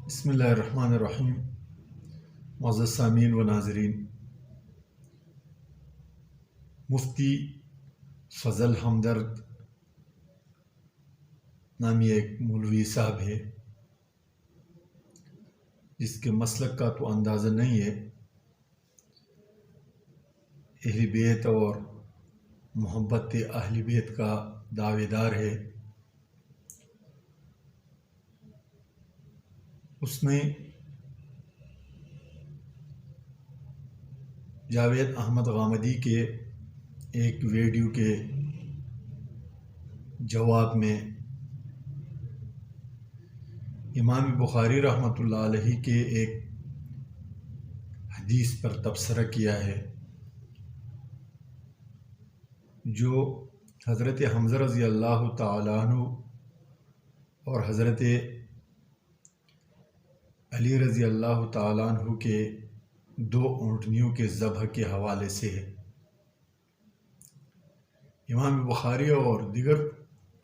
بسم اللہ الرحمن الرحیم۔ معزز سامعین و ناظرین، مفتی فضل ہمدرد نامی ایک مولوی صاحب ہے جس کے مسلک کا تو اندازہ نہیں ہے۔ اہل بیت اور محبت اہل بیت کا دعوے دار ہے۔ اس نے جاوید احمد غامدی کے ایک ویڈیو کے جواب میں امام بخاری رحمۃ اللہ علیہ کے ایک حدیث پر تبصرہ کیا ہے جو حضرت حمزہ رضی اللہ تعالیٰ عنہ اور حضرت علی رضی اللہ تعالیٰ عنہ کے 2 اونٹنیوں کے ذبح کے حوالے سے ہے۔ امام بخاری اور دیگر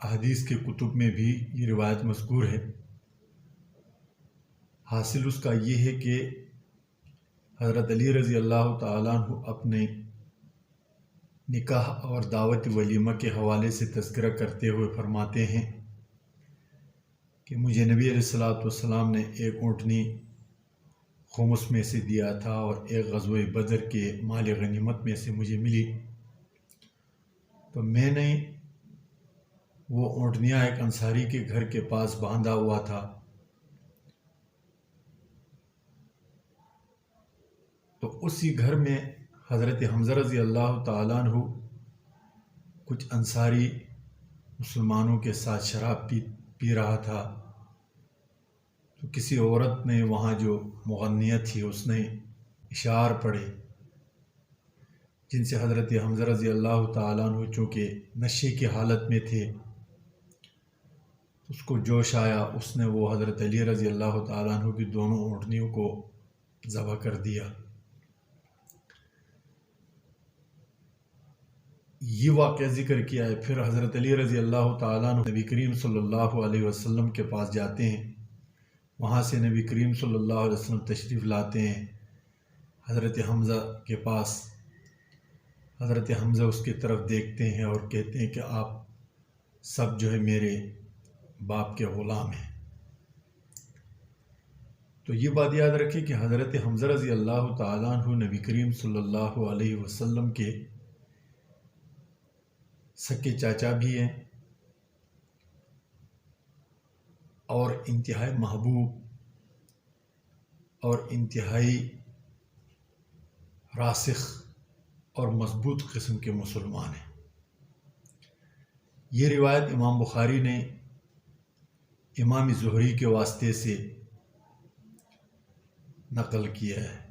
احادیث کے کتب میں بھی یہ روایت مذکور ہے۔ حاصل اس کا یہ ہے کہ حضرت علی رضی اللہ تعالیٰ عنہ اپنے نکاح اور دعوت ولیمہ کے حوالے سے تذکرہ کرتے ہوئے فرماتے ہیں کہ مجھے نبی علیہ الصلوۃ والسلام نے ایک اونٹنی خمس میں سے دیا تھا اور ایک غزوہ بدر کے مال غنیمت میں سے مجھے ملی، تو میں نے وہ اونٹنیاں ایک انصاری کے گھر کے پاس باندھا ہوا تھا، تو اسی گھر میں حضرت حمزہ رضی اللہ تعالیٰ عنہ کچھ انصاری مسلمانوں کے ساتھ شراب پی رہا تھا، تو کسی عورت نے وہاں جو مغنیہ تھی اس نے اشعار پڑھے جن سے حضرت حمزہ رضی اللہ تعالیٰ عنہ چونکہ نشے کی حالت میں تھے، اس کو جوش آیا، اس نے وہ حضرت علی رضی اللہ تعالیٰ عنہ کی دونوں اونٹنیوں کو ذبح کر دیا۔ یہ واقعہ ذکر کیا ہے۔ پھر حضرت علی رضی اللہ تعالیٰ عنہ نبی کریم صلی اللہ علیہ وسلم کے پاس جاتے ہیں، وہاں سے نبی کریم صلی اللہ علیہ وسلم تشریف لاتے ہیں حضرت حمزہ کے پاس۔ حضرت حمزہ اس کی طرف دیکھتے ہیں اور کہتے ہیں کہ آپ سب جو ہے میرے باپ کے غلام ہیں۔ تو یہ بات یاد رکھیں کہ حضرت حمزہ رضی اللہ تعالیٰ عنہ نبی کریم صلی اللہ علیہ وسلم کے سکے چاچا بھی ہیں اور انتہائی محبوب اور انتہائی راسخ اور مضبوط قسم کے مسلمان ہیں۔ یہ روایت امام بخاری نے امام زہری کے واسطے سے نقل کیا ہے۔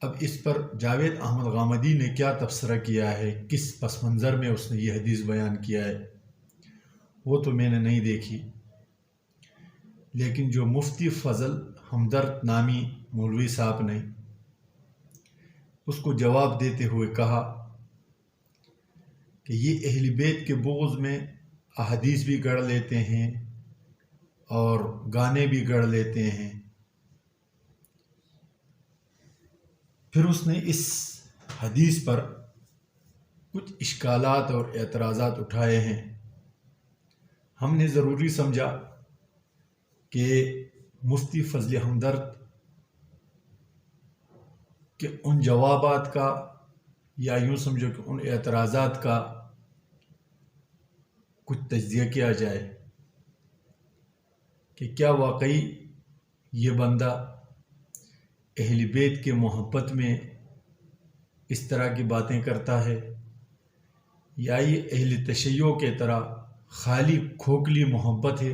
اب اس پر جاوید احمد غامدی نے کیا تبصرہ کیا ہے، کس پس منظر میں اس نے یہ حدیث بیان کیا ہے، وہ تو میں نے نہیں دیکھی، لیکن جو مفتی فضل ہمدرد نامی مولوی صاحب نے اس کو جواب دیتے ہوئے کہا کہ یہ اہل بیت کے بغض میں احادیث بھی گڑھ لیتے ہیں اور گانے بھی گڑھ لیتے ہیں۔ پھر اس نے اس حدیث پر کچھ اشکالات اور اعتراضات اٹھائے ہیں۔ ہم نے ضروری سمجھا کہ مفتی فضل ہمدرد کہ ان جوابات کا یا یوں سمجھو کہ ان اعتراضات کا کچھ تجزیہ کیا جائے کہ کیا واقعی یہ بندہ اہل بیت کے محبت میں اس طرح کی باتیں کرتا ہے، یا یہ اہل تشیع کے طرح خالی کھوکھلی محبت ہے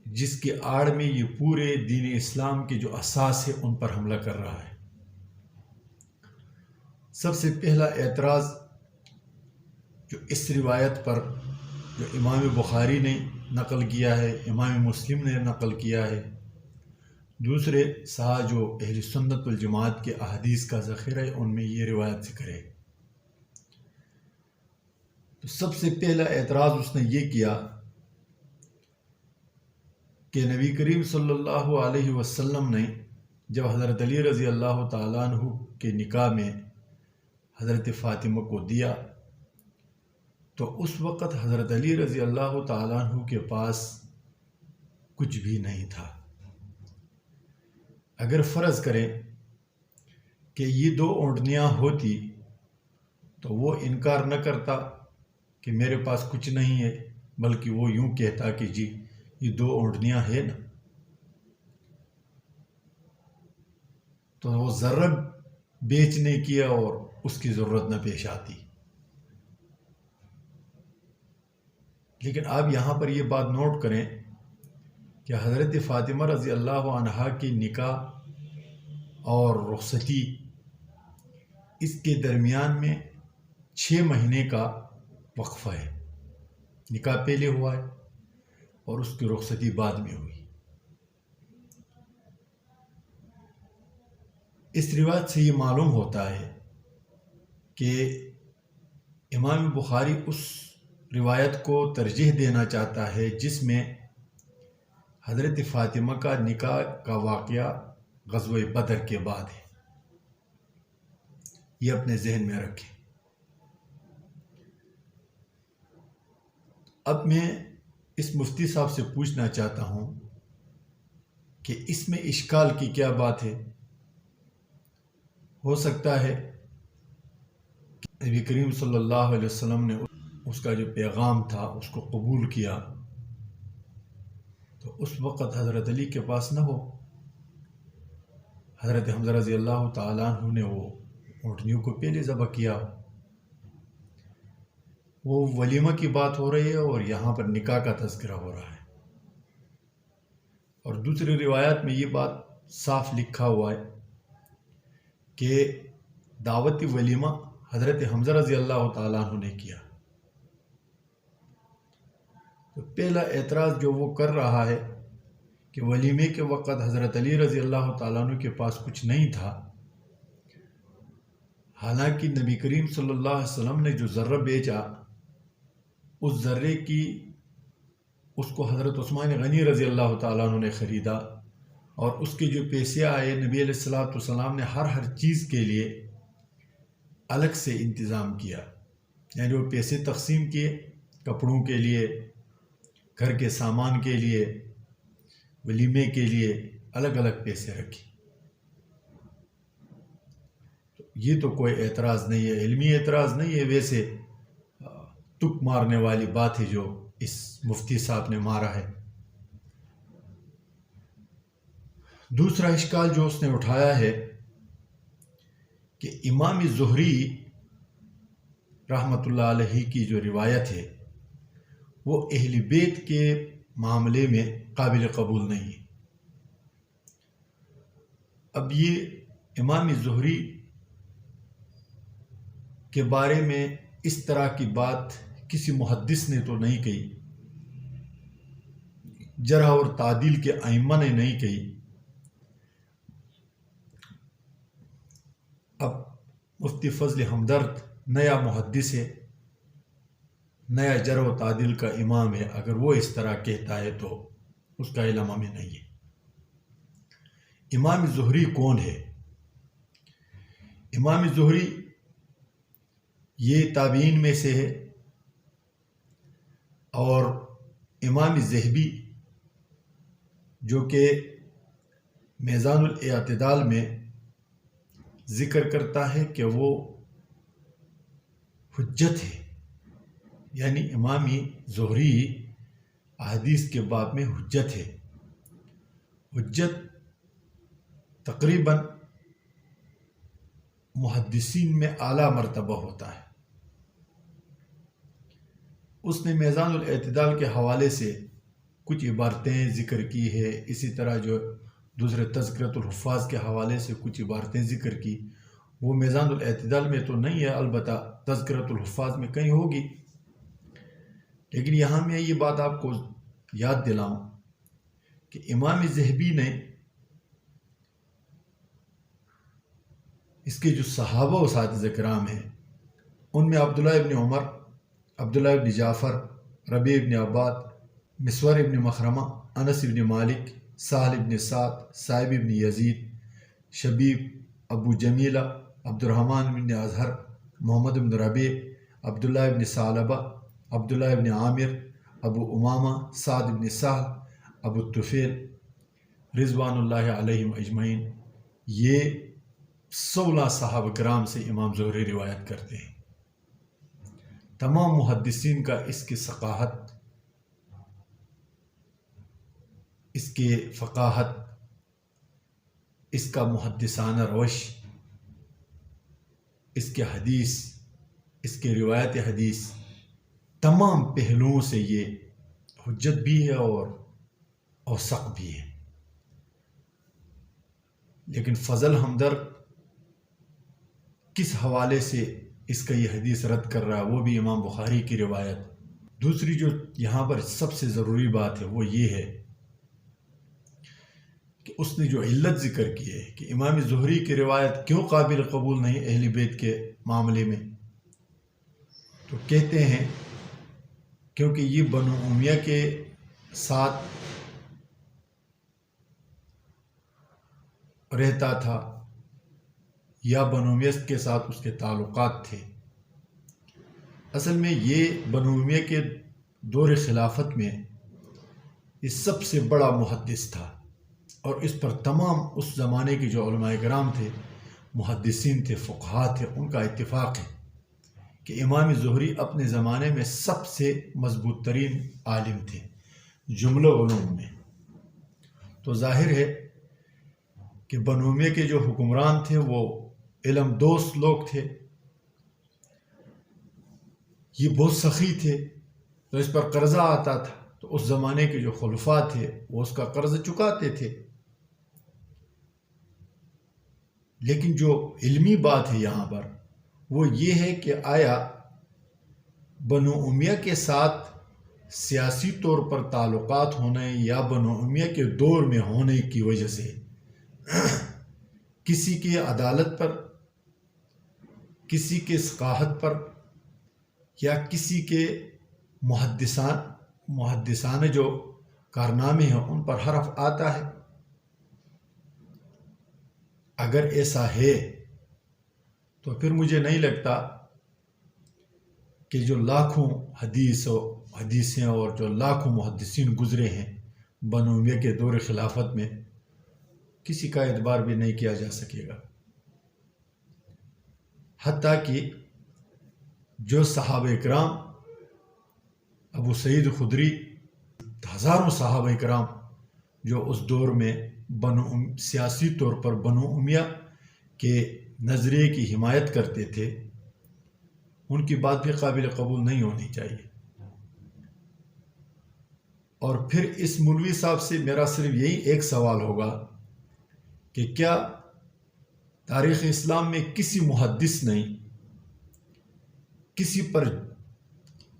جس کے آڑ میں یہ پورے دین اسلام کے جو اساس ہے ان پر حملہ کر رہا ہے۔ سب سے پہلا اعتراض جو اس روایت پر جو امام بخاری نے نقل کیا ہے، امام مسلم نے نقل کیا ہے، دوسرے جو اہل سنت والجماعت کے احادیث کا ذخیرہ ہے ان میں یہ روایت ذکر ہے۔ تو سب سے پہلا اعتراض اس نے یہ کیا کہ نبی کریم صلی اللہ علیہ وسلم نے جب حضرت علی رضی اللہ تعالیٰ عنہ کے نکاح میں حضرت فاطمہ کو دیا تو اس وقت حضرت علی رضی اللہ تعالیٰ عنہ کے پاس کچھ بھی نہیں تھا۔ اگر فرض کریں کہ یہ 2 اونٹنیاں ہوتی تو وہ انکار نہ کرتا کہ میرے پاس کچھ نہیں ہے، بلکہ وہ یوں کہتا کہ جی یہ 2 اونٹنیاں ہیں نا، تو وہ ذرہ بیچنے کی اور اس کی ضرورت نہ پیش آتی۔ لیکن آپ یہاں پر یہ بات نوٹ کریں کہ حضرت فاطمہ رضی اللہ عنہا کی نکاح اور رخصتی اس کے درمیان میں 6 مہینے کا وقفہ ہے۔ نکاح پہلے ہوا ہے اور اس کی رخصتی بعد میں ہوئی۔ اس روایت سے یہ معلوم ہوتا ہے کہ امام بخاری اس روایت کو ترجیح دینا چاہتا ہے جس میں حضرت فاطمہ کا نکاح کا واقعہ غزوہ بدر کے بعد ہے۔ یہ اپنے ذہن میں رکھیں۔ اب میں اس مفتی صاحب سے پوچھنا چاہتا ہوں کہ اس میں اشکال کی کیا بات ہے؟ ہو سکتا ہے کہ نبی کریم صلی اللہ علیہ وسلم نے اس کا جو پیغام تھا اس کو قبول کیا تو اس وقت حضرت علی کے پاس نہ ہو، حضرت حمزہ رضی اللہ تعالیٰ عنہ نے وہ اونٹنیوں کو پہلے ذبح کیا۔ وہ ولیمہ کی بات ہو رہی ہے اور یہاں پر نکاح کا تذکرہ ہو رہا ہے، اور دوسری روایات میں یہ بات صاف لکھا ہوا ہے کہ دعوت ولیمہ حضرت حمزہ رضی اللہ تعالیٰ عنہ نے کیا۔ تو پہلا اعتراض جو وہ کر رہا ہے کہ ولیمے کے وقت حضرت علی رضی اللہ تعالیٰ عنہ کے پاس کچھ نہیں تھا، حالانکہ نبی کریم صلی اللہ علیہ وسلم نے جو ذرہ بیچا اس ذرے کی اس کو حضرت عثمان غنی رضی اللہ تعالیٰ عنہ نے خریدا، اور اس کے جو پیسے آئے نبی علیہ الصلوۃ والسلام نے ہر چیز کے لیے الگ سے انتظام کیا، یعنی وہ پیسے تقسیم کیے، کپڑوں کے لیے، گھر کے سامان کے لیے، ولیمے کے لیے الگ الگ پیسے رکھے۔ یہ تو کوئی اعتراض نہیں ہے، علمی اعتراض نہیں ہے، ویسے تک مارنے والی بات ہے جو اس مفتی صاحب نے مارا ہے۔ دوسرا اشکال جو اس نے اٹھایا ہے کہ امام زہری رحمۃ اللہ علیہ کی جو روایت ہے وہ اہل بیت کے معاملے میں قابل قبول نہیں ہے۔ اب یہ امام زہری کے بارے میں اس طرح کی بات کسی محدث نے تو نہیں کہی، جرح اور تعدیل کے ائمہ نے نہیں کہی۔ اب مفتی فضل ہمدرد نیا محدث ہے، نیا جرح و تعدیل کا امام ہے، اگر وہ اس طرح کہتا ہے تو اس کا علم ہمیں نہیں ہے۔ امام زہری کون ہے؟ امام زہری یہ تابعین میں سے ہے، اور امام ذہبی جو کہ میزان الاعتدال میں ذکر کرتا ہے کہ وہ حجت ہے، یعنی امام زہری احادیث کے باب میں حجت ہے۔ حجت تقریباً محدثین میں اعلیٰ مرتبہ ہوتا ہے۔ اس نے میزان الاعتدال کے حوالے سے کچھ عبارتیں ذکر کی ہے، اسی طرح جو دوسرے تذکرۃ الحفاظ کے حوالے سے کچھ عبارتیں ذکر کی، وہ میزان الاعتدال میں تو نہیں ہے، البتہ تذکرۃ الحفاظ میں کہیں ہوگی۔ لیکن یہاں میں یہ بات آپ کو یاد دلاؤں کہ امام ذہبی نے اس کے جو صحابہ و اساتذہ کرام ہیں ان میں عبداللہ ابن عمر، عبداللہ ابن جعفر، ربیع ابن عباد، مسور ابن مخرمہ، انس ابن مالک، سہل ابن سعد، صائب ابن یزید، شبیب، ابو جمیلہ، عبد الرحمن بن اظہر، محمد بن ربیع، عبداللہ ابن ثعلبہ، عبداللہ ابن عامر، ابو امامہ، سعد بن سہل، ابو الطفیل رضوان اللہ علیہم اجمعین، یہ 16 صحابہ کرام سے امام زہری روایت کرتے ہیں۔ تمام محدثین کا اس کی ثقافت، اس کے فقاہت، اس کا محدثانہ روش، اس کے حدیث، اس کے روایت حدیث، تمام پہلوؤں سے یہ حجت بھی ہے اور اوثق بھی ہے۔ لیکن فضل ہمدرد کس حوالے سے اس کا یہ حدیث رد کر رہا ہے؟ وہ بھی امام بخاری کی روایت۔ دوسری جو یہاں پر سب سے ضروری بات ہے وہ یہ ہے کہ اس نے جو علت ذکر کی ہے کہ امام زہری کی روایت کیوں قابل قبول نہیں اہل بیت کے معاملے میں، تو کہتے ہیں کیونکہ یہ بنو امیہ کے ساتھ رہتا تھا یا بنو امیہ کے ساتھ اس کے تعلقات تھے۔ اصل میں یہ بنو امیہ کے دور خلافت میں یہ سب سے بڑا محدث تھا، اور اس پر تمام اس زمانے کے جو علماء کرام تھے، محدثین تھے، فقہاء تھے، ان کا اتفاق ہے کہ امام زہری اپنے زمانے میں سب سے مضبوط ترین عالم تھے جملہ علوم میں۔ تو ظاہر ہے کہ بنو امیہ کے جو حکمران تھے وہ علم دوست لوگ تھے، یہ بہت سخی تھے، تو اس پر قرضہ آتا تھا تو اس زمانے کے جو خلفاء تھے وہ اس کا قرض چکاتے تھے۔ لیکن جو علمی بات ہے یہاں پر وہ یہ ہے کہ آیا بنو امیہ کے ساتھ سیاسی طور پر تعلقات ہونے یا بنو امیہ کے دور میں ہونے کی وجہ سے کسی کی عدالت پر، کسی کے ثقافت پر یا کسی کے محدثانہ جو کارنامے ہیں ان پر حرف آتا ہے؟ اگر ایسا ہے تو پھر مجھے نہیں لگتا کہ جو لاکھوں حدیثیں اور جو لاکھوں محدثین گزرے ہیں بنو امیہ کے دور خلافت میں، کسی کا اعتبار بھی نہیں کیا جا سکے گا۔ حتیٰ کہ جو صحابہ کرام، ابو سعید خدری، ہزاروں صحابہ کرام جو اس دور میں سیاسی طور پر بنو امیہ کے نظریے کی حمایت کرتے تھے، ان کی بات بھی قابل قبول نہیں ہونی چاہیے۔ اور پھر اس مولوی صاحب سے میرا صرف یہی ایک سوال ہوگا کہ کیا تاریخ اسلام میں کسی محدث نے کسی پر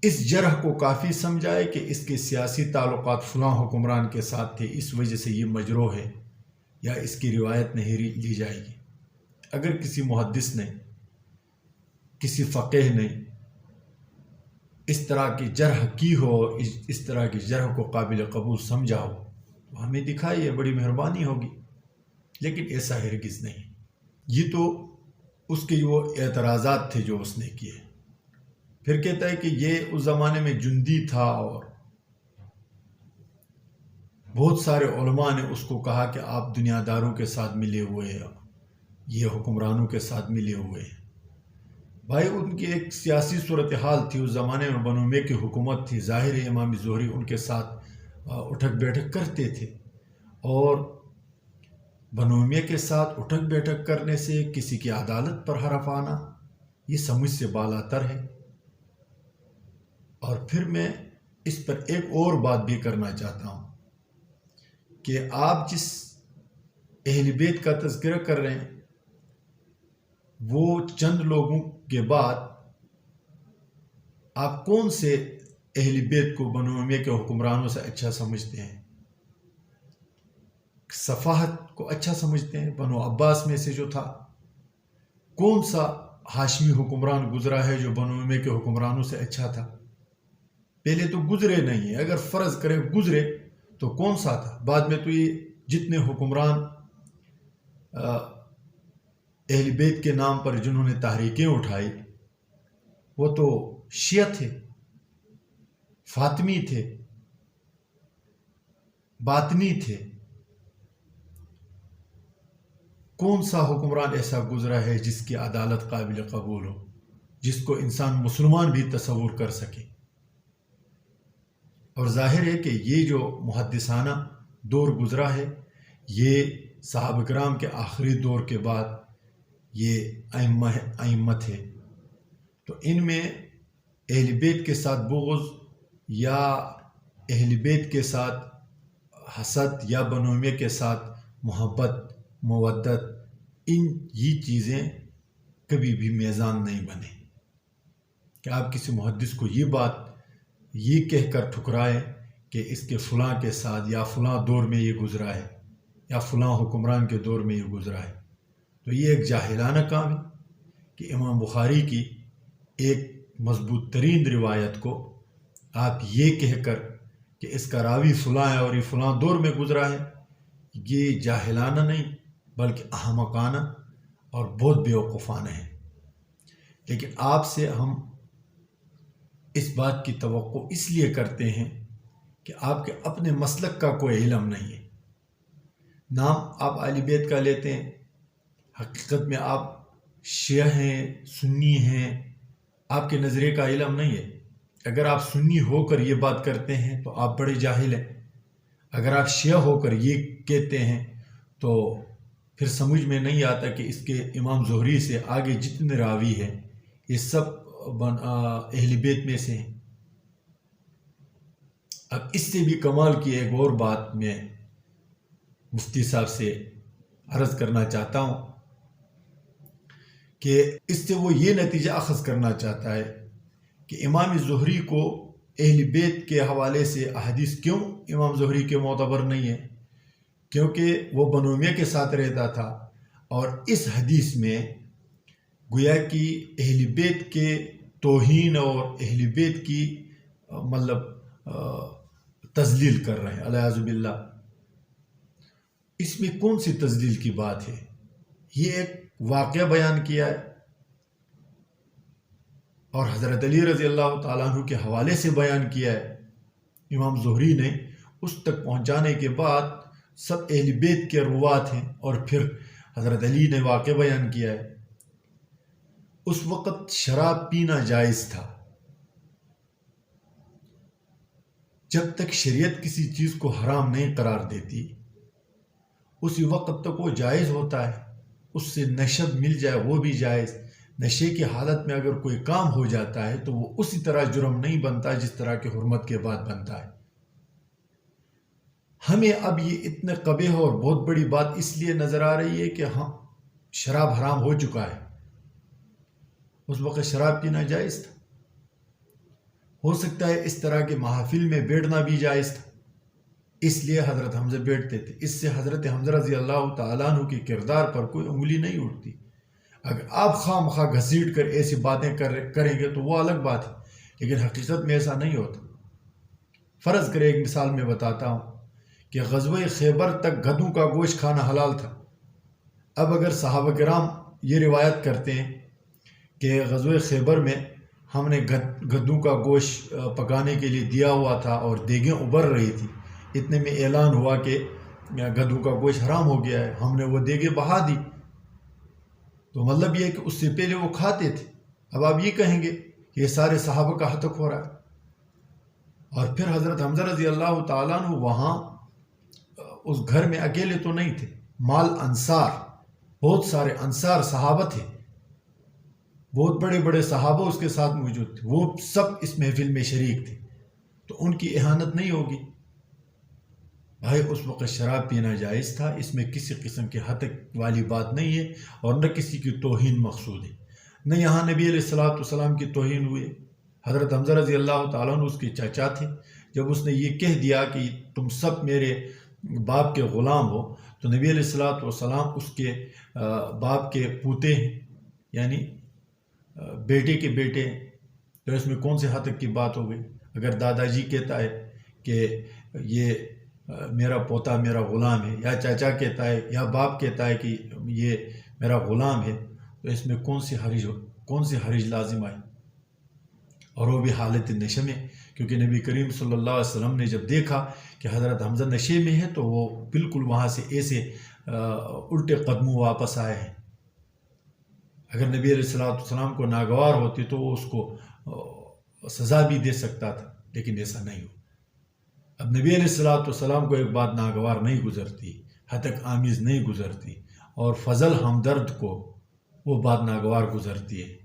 اس جرح کو کافی سمجھائے کہ اس کے سیاسی تعلقات فلاں حکمران کے ساتھ تھے، اس وجہ سے یہ مجروح ہے یا اس کی روایت نہیں لی جائے گی؟ اگر کسی محدث نے، کسی فقیہ نے اس طرح کی جرح کی ہو، اس طرح کی جرح کو قابل قبول سمجھا ہو تو ہمیں دکھائیے، بڑی مہربانی ہوگی۔ لیکن ایسا ہرگز نہیں۔ یہ تو اس کے وہ اعتراضات تھے جو اس نے کیے۔ پھر کہتا ہے کہ یہ اس زمانے میں جندی تھا اور بہت سارے علماء نے اس کو کہا کہ آپ دنیا داروں کے ساتھ ملے ہوئے ہیں، یہ حکمرانوں کے ساتھ ملے ہوئے ہیں۔ بھائی ان کی ایک سیاسی صورتحال تھی، اس زمانے میں بنو امیہ کی حکومت تھی، ظاہر ہے امام زہری ان کے ساتھ اٹھک بیٹھک کرتے تھے، اور بنو امیہ کے ساتھ اٹھک بیٹھک کرنے سے کسی کی عدالت پر حرف آنا یہ سمجھ سے بالاتر ہے۔ اور پھر میں اس پر ایک اور بات بھی کرنا چاہتا ہوں کہ آپ جس اہل بیت کا تذکرہ کر رہے ہیں وہ چند لوگوں کے بعد آپ کون سے اہل بیت کو بنو امیہ کے حکمرانوں سے اچھا سمجھتے ہیں؟ صفاحت کو اچھا سمجھتے ہیں؟ بنو عباس میں سے جو تھا، کون سا ہاشمی حکمران گزرا ہے جو بنو امیہ کے حکمرانوں سے اچھا تھا؟ پہلے تو گزرے نہیں ہیں، اگر فرض کریں گزرے تو کون سا تھا؟ بعد میں تو یہ جتنے حکمران اہل بیت کے نام پر جنہوں نے تحریکیں اٹھائی وہ تو شیعہ تھے، فاطمی تھے، باطنی تھے۔ کون سا حکمران ایسا گزرا ہے جس کی عدالت قابل قبول ہو، جس کو انسان مسلمان بھی تصور کر سکے؟ اور ظاہر ہے کہ یہ جو محدثانہ دور گزرا ہے یہ صحابہ کرام کے آخری دور کے بعد یہ ائمت ہے، تو ان میں اہل بیت کے ساتھ بغض یا اہل بیت کے ساتھ حسد یا بنو امیہ کے ساتھ محبت مودت، یہ چیزیں کبھی بھی میزان نہیں بنے کہ آپ کسی محدث کو یہ بات یہ کہہ کر ٹھکرائے کہ اس کے فلاں کے ساتھ یا فلاں دور میں یہ گزرا ہے یا فلاں حکمران کے دور میں یہ گزرا ہے۔ تو یہ ایک جاہلانہ کام ہے کہ امام بخاری کی ایک مضبوط ترین روایت کو آپ یہ کہہ کر کہ اس کا راوی فلاں ہے اور یہ فلاں دور میں گزرا ہے، یہ جاہلانہ نہیں بلکہ احمقانہ اور بہت بیوقوفانہ ہے۔ لیکن آپ سے ہم اس بات کی توقع اس لیے کرتے ہیں کہ آپ کے اپنے مسلک کا کوئی علم نہیں ہے۔ نام آپ اہل بیت کا لیتے ہیں، حقیقت میں آپ شیعہ ہیں، سنی ہیں، آپ کے نظریے کا علم نہیں ہے۔ اگر آپ سنی ہو کر یہ بات کرتے ہیں تو آپ بڑے جاہل ہیں، اگر آپ شیعہ ہو کر یہ کہتے ہیں تو پھر سمجھ میں نہیں آتا کہ اس کے امام زہری سے آگے جتنے راوی ہیں یہ سب اہل بیت میں سے ہیں۔ اب اس سے بھی کمال کی ایک اور بات میں مفتی صاحب سے عرض کرنا چاہتا ہوں کہ اس سے وہ یہ نتیجہ اخذ کرنا چاہتا ہے کہ امام زہری کو اہل بیت کے حوالے سے احادیث کیوں امام زہری کے معتبر نہیں ہے؟ کیونکہ وہ بنو امیہ کے ساتھ رہتا تھا، اور اس حدیث میں گویا کہ اہل بیت کے توہین اور اہل بیت کی مطلب تذلیل کر رہے ہیں، العیاذ باللہ۔ اس میں کون سی تذلیل کی بات ہے؟ یہ ایک واقعہ بیان کیا ہے اور حضرت علی رضی اللہ تعالیٰ عنہ کے حوالے سے بیان کیا ہے۔ امام زہری نے اس تک پہنچانے کے بعد سب اہل بیت کے روات ہیں، اور پھر حضرت علی نے واقعہ بیان کیا ہے۔ اس وقت شراب پینا جائز تھا۔ جب تک شریعت کسی چیز کو حرام نہیں قرار دیتی اسی وقت تک وہ جائز ہوتا ہے۔ اس سے نشب مل جائے وہ بھی جائز۔ نشے کی حالت میں اگر کوئی کام ہو جاتا ہے تو وہ اسی طرح جرم نہیں بنتا جس طرح کہ حرمت کے بعد بنتا ہے۔ ہمیں اب یہ اتنے قبیح اور بہت بڑی بات اس لیے نظر آ رہی ہے کہ ہم شراب حرام ہو چکا ہے، اس وقت شراب پینا جائز تھا۔ ہو سکتا ہے اس طرح کے محافل میں بیٹھنا بھی جائز تھا، اس لیے حضرت حمزہ بیٹھتے تھے۔ اس سے حضرت حمزہ رضی اللہ تعالیٰ عنہ کے کردار پر کوئی انگلی نہیں اٹھتی۔ اگر آپ خواہ مخواہ گھسیٹ کر ایسی باتیں کریں گے تو وہ الگ بات ہے، لیکن حقیقت میں ایسا نہیں ہوتا۔ فرض کرے ایک مثال میں بتاتا ہوں کہ غزوہ خیبر تک گدھوں کا گوشت کھانا حلال تھا۔ اب اگر صحابہ کرام یہ روایت کرتے ہیں کہ غزوہ خیبر میں ہم نے گدھوں کا گوشت پکانے کے لیے دیا ہوا تھا اور دیگیں ابھر رہی تھی، اتنے میں اعلان ہوا کہ گدھوں کا گوشت حرام ہو گیا ہے، ہم نے وہ دیگیں بہا دی، تو مطلب یہ ہے کہ اس سے پہلے وہ کھاتے تھے۔ اب آپ یہ کہیں گے کہ یہ سارے صحابہ کا ہتک ہو رہا ہے، اور پھر حضرت حمزہ رضی اللہ تعالیٰ عنہ وہاں اس گھر میں اکیلے تو نہیں تھے، مال انصار، بہت سارے انصار صحابہ تھے، بہت بڑے بڑے صحابہ اس کے ساتھ موجود تھے، وہ سب اس محفل میں شریک تھے، تو ان کی اہانت نہیں ہوگی؟ بھائی اس وقت شراب پینا جائز تھا، اس میں کسی قسم کی ہتک والی بات نہیں ہے، اور نہ کسی کی توہین مقصود ہے، نہ یہاں نبی علیہ السلام کی توہین ہوئی۔ حضرت حمزہ رضی اللہ تعالیٰ عنہ اس کے چچا تھے، جب اس نے یہ کہہ دیا کہ تم سب میرے باپ کے غلام ہو، تو نبی علیہ السلام اس کے باپ کے پوتے ہیں، یعنی بیٹے کے بیٹے ہیں، تو اس میں کون سے ہتک کی بات ہو گئی؟ اگر دادا جی کہتا ہے کہ یہ میرا پوتا میرا غلام ہے، یا چاچا کہتا ہے یا باپ کہتا ہے کہ یہ میرا غلام ہے، تو اس میں کون سی حرج لازم آئی؟ اور وہ بھی حالت نشے میں، کیونکہ نبی کریم صلی اللہ علیہ وسلم نے جب دیکھا کہ حضرت حمزہ نشے میں ہے تو وہ بالکل وہاں سے ایسے الٹے قدموں واپس آئے ہیں۔ اگر نبی علیہ السلام کو ناگوار ہوتی تو وہ اس کو سزا بھی دے سکتا تھا، لیکن ایسا نہیں ہو۔ اب نبی علیہ السلام کو ایک بات ناگوار نہیں گزرتی، ہتک آمیز نہیں گزرتی، اور فضل ہمدرد کو وہ بات ناگوار گزرتی ہے،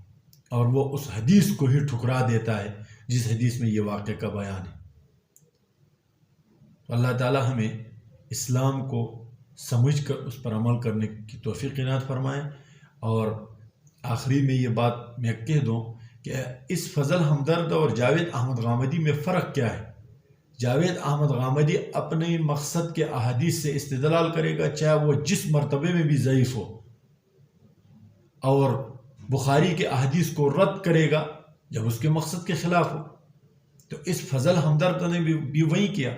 اور وہ اس حدیث کو ہی ٹھکرا دیتا ہے جس حدیث میں یہ واقعہ کا بیان ہے۔ تو اللہ تعالی ہمیں اسلام کو سمجھ کر اس پر عمل کرنے کی توفیق عنایت فرمائے۔ اور آخری میں یہ بات میں کہہ دوں کہ اس فضل ہمدرد اور جاوید احمد غامدی میں فرق کیا ہے؟ جاوید احمد غامدی اپنے مقصد کے احادیث سے استدلال کرے گا، چاہے وہ جس مرتبے میں بھی ضعیف ہو، اور بخاری کے احادیث کو رد کرے گا جب اس کے مقصد کے خلاف ہو۔ تو اس فضل ہمدرد نے بھی وہی کیا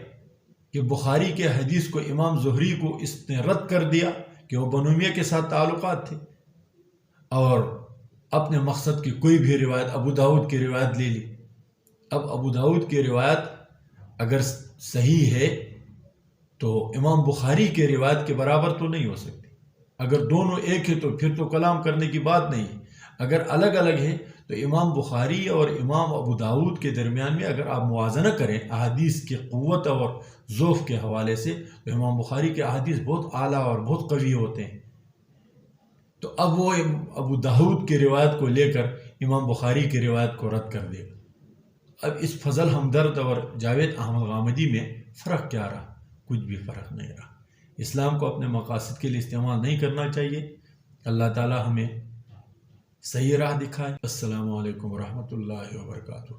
کہ بخاری کے حدیث کو امام زہری کو اس نے رد کر دیا کہ وہ بنو امیہ کے ساتھ تعلقات تھے، اور اپنے مقصد کی کوئی بھی روایت ابو داؤد کی روایت لے لی۔ اب ابو داؤد کی روایت اگر صحیح ہے تو امام بخاری کے روایت کے برابر تو نہیں ہو سکتی۔ اگر دونوں ایک ہے تو پھر تو کلام کرنے کی بات نہیں ہے۔ اگر الگ الگ ہے تو امام بخاری اور امام ابو داؤد کے درمیان میں اگر آپ موازنہ کریں احادیث کی قوت اور ضعف کے حوالے سے، تو امام بخاری کے احادیث بہت اعلیٰ اور بہت قوی ہوتے ہیں۔ تو اب وہ ابو داؤد کی روایت کو لے کر امام بخاری کی روایت کو رد کر دے گا۔ اب اس فضل ہمدرد اور جاوید احمد غامدی میں فرق کیا رہا؟ کچھ بھی فرق نہیں رہا۔ اسلام کو اپنے مقاصد کے لیے استعمال نہیں کرنا چاہیے۔ اللہ تعالی ہمیں صحیح راہ دکھائے۔ السلام علیکم ورحمۃ اللہ وبرکاتہ۔